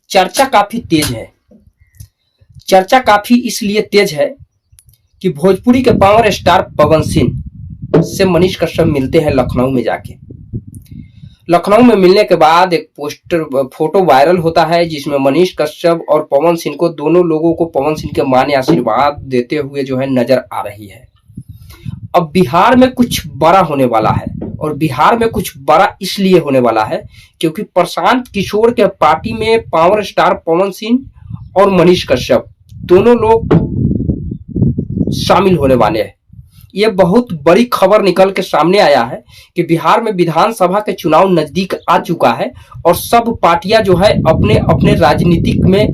चर्चा काफी तेज है। चर्चा काफी इसलिए तेज है कि भोजपुरी के पावर स्टार पवन सिंह से मनीष कश्यप मिलते हैं लखनऊ में जाके। लखनऊ में मिलने के बाद एक पोस्टर फोटो वायरल होता है जिसमें मनीष कश्यप और पवन सिंह को, दोनों लोगों को पवन सिंह के मां ने आशीर्वाद देते हुए जो है नजर आ रही है। अब बिहार में कुछ बड़ा होने वाला है, और बिहार में कुछ बड़ा इसलिए होने वाला है क्योंकि प्रशांत किशोर के पार्टी में पावर स्टार पवन सिंह और मनीष कश्यप दोनों लोग शामिल होने वाले हैं। यह बहुत बड़ी खबर निकल के सामने आया है कि बिहार में विधानसभा के चुनाव नजदीक आ चुका है और सब पार्टियां जो है अपने अपने राजनीतिक में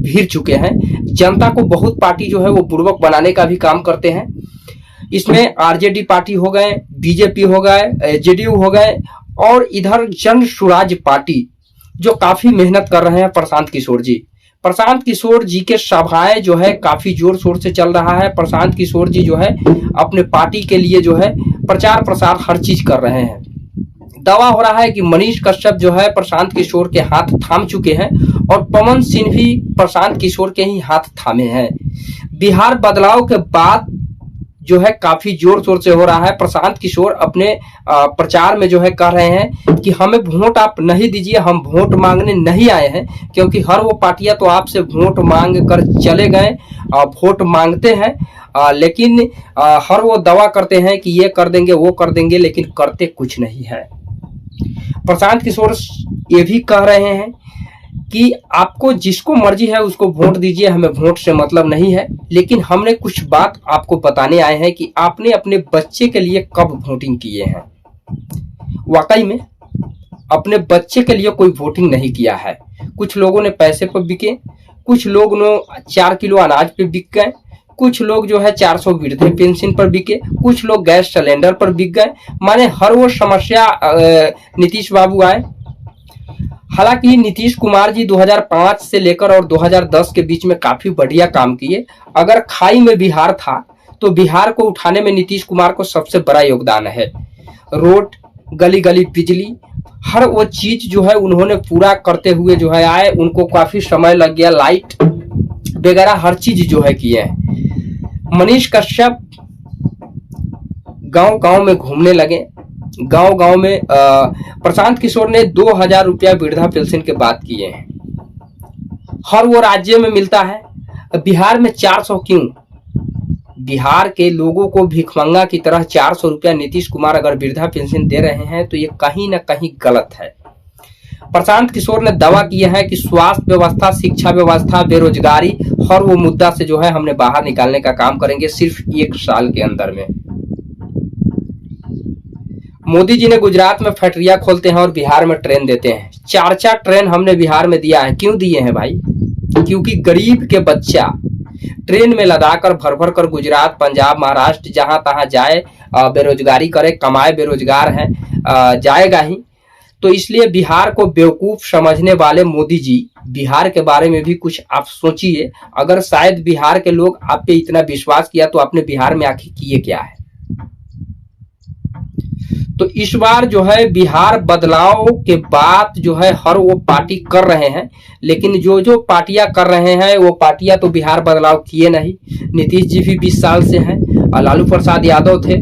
भिड़ चुके हैं। जनता को बहुत पार्टी जो है वो बुड़बक बनाने का भी काम करते हैं। इसमें आरजेडी पार्टी हो गए, बीजेपी हो गए, जेडीयू हो गए, और इधर जन स्वराज पार्टी जो काफी मेहनत कर रहे हैं प्रशांत किशोर जी के सभाएं जो है काफी जोर शोर से चल रहा है। प्रशांत किशोर जी जो है अपने पार्टी के लिए जो है प्रचार प्रसार हर चीज कर रहे हैं। दावा हो रहा है कि मनीष कश्यप जो है प्रशांत किशोर के हाथ थाम चुके हैं और पवन सिंह भी प्रशांत किशोर के ही हाथ थामे हैं। बिहार बदलाव के बाद जो है काफी जोर शोर से हो रहा है। प्रशांत किशोर अपने प्रचार में जो है कह रहे हैं कि हमें वोट आप नहीं दीजिए, हम वोट मांगने नहीं आए हैं, क्योंकि हर वो पार्टियां तो आपसे वोट मांग कर चले गए, वोट मांगते हैं, लेकिन हर वो दावा करते हैं कि ये कर देंगे वो कर देंगे, लेकिन करते कुछ नहीं है। प्रशांत किशोर ये भी कह रहे हैं कि आपको जिसको मर्जी है उसको वोट दीजिए, हमें वोट से मतलब नहीं है, लेकिन हमने कुछ बात आपको बताने आए हैं कि आपने अपने बच्चे के लिए कब वोटिंग किए हैं। वाकई में अपने बच्चे के लिए कोई वोटिंग नहीं किया है। कुछ लोगों ने पैसे पर बिके, कुछ लोग 4 किलो अनाज पे बिक गए, कुछ लोग जो है 400 वृद्ध पेंशन पर बिके, कुछ लोग गैस सिलेंडर पर बिक गए। माने हर वो समस्या नीतीश बाबू आए। हालांकि नीतीश कुमार जी 2005 से लेकर और 2010 के बीच में काफी बढ़िया काम किए। अगर खाई में बिहार था तो बिहार को उठाने में नीतीश कुमार को सबसे बड़ा योगदान है। रोड, गली गली बिजली, हर वो चीज जो है उन्होंने पूरा करते हुए जो है आए। उनको काफी समय लग गया, लाइट वगैरह हर चीज जो है किए हैं। मनीष कश्यप गांव गांव में घूमने लगे। गांव गांव में प्रशांत किशोर ने 2000 रुपया वृद्धा पेंशन के बात किए हैं। हर वो राज्य में मिलता है, बिहार में 400 क्यों? बिहार के लोगों को भिखमंगा की तरह 400 रुपया नीतीश कुमार अगर वृद्धा पेंशन दे रहे हैं तो ये कहीं ना कहीं गलत है। प्रशांत किशोर ने दावा किया है कि स्वास्थ्य व्यवस्था, शिक्षा व्यवस्था, बेरोजगारी, हर वो मुद्दा से जो है हमने बाहर निकालने का काम करेंगे सिर्फ 1 साल के अंदर में। मोदी जी ने गुजरात में फैक्ट्रियां खोलते हैं और बिहार में ट्रेन देते हैं। 4 ट्रेन हमने बिहार में दिया है। क्यों दिए हैं भाई? क्योंकि गरीब के बच्चा ट्रेन में लदा कर भर भर कर गुजरात, पंजाब, महाराष्ट्र जहां तहां जाए, बेरोजगारी करे, कमाए, बेरोजगार है, जाएगा ही। तो इसलिए बिहार को बेवकूफ समझने वाले मोदी जी, बिहार के बारे में भी कुछ आप सोचिए। अगर शायद बिहार के लोग आप पे इतना विश्वास किया तो आपने बिहार में आखिर किए क्या है? तो इस बार जो है बिहार बदलाव के बाद जो है हर वो पार्टी कर रहे हैं, लेकिन जो जो पार्टियां कर रहे हैं वो पार्टियां तो बिहार बदलाव किए नहीं। नीतीश जी भी 20 साल से हैं, लालू प्रसाद यादव थे,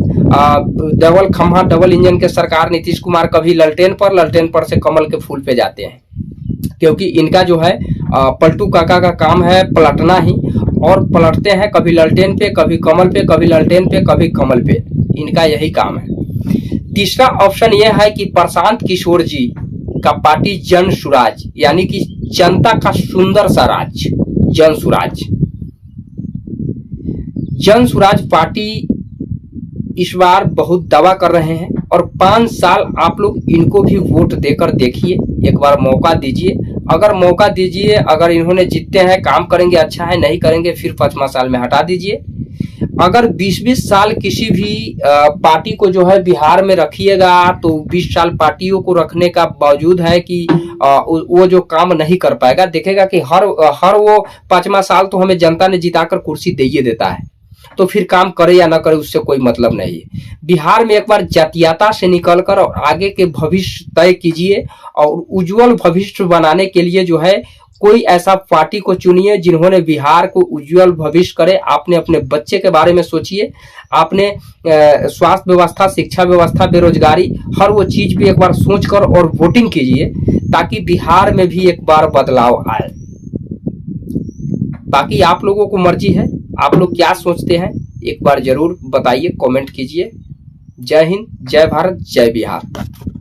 डबल खम्हा डबल इंजन के सरकार। नीतीश कुमार कभी ललटेन पर से कमल के फूल पे जाते हैं, क्योंकि इनका जो है पलटू काका का काम है पलटना ही, और पलटते हैं कभी ललटेन पे, कभी कमल पे, कभी ललटेन पे, कभी कमल पे। इनका यही काम है। तीसरा ऑप्शन यह है कि प्रशांत किशोर जी का पार्टी जन स्वराज, यानी कि जनता का सुंदर सा राज, जन स्वराज पार्टी इस बार बहुत दावा कर रहे हैं। और 5 साल आप लोग इनको भी वोट देकर देखिए, एक बार मौका दीजिए। अगर मौका दीजिए, अगर इन्होंने जीतते हैं, काम करेंगे, अच्छा है, नहीं करेंगे फिर 5वां साल में हटा दीजिए। अगर 20-20 साल किसी भी पार्टी को जो है बिहार में रखिएगा तो 20 साल पार्टियों को रखने का बावजूद है कि वो जो काम नहीं कर पाएगा। देखेगा कि हर वो 5वां साल तो हमें जनता ने जिताकर कुर्सी दे ही देता है, तो फिर काम करे या ना करे उससे कोई मतलब नहीं है। बिहार में एक बार जातीयता से निकलकर और आगे के भविष्य तय कीजिए, और उज्जवल भविष्य बनाने के लिए जो है कोई ऐसा पार्टी को चुनिए जिन्होंने बिहार को उज्जवल भविष्य करे। आपने अपने बच्चे के बारे में सोचिए, आपने स्वास्थ्य व्यवस्था, शिक्षा व्यवस्था, बेरोजगारी, हर वो चीज भी एक बार सोचकर और वोटिंग कीजिए, ताकि बिहार में भी एक बार बदलाव आए। बाकी आप लोगों को मर्जी है, आप लोग क्या सोचते हैं एक बार जरूर बताइए, कमेंट कीजिए। जय हिंद, जय भारत, जय बिहार।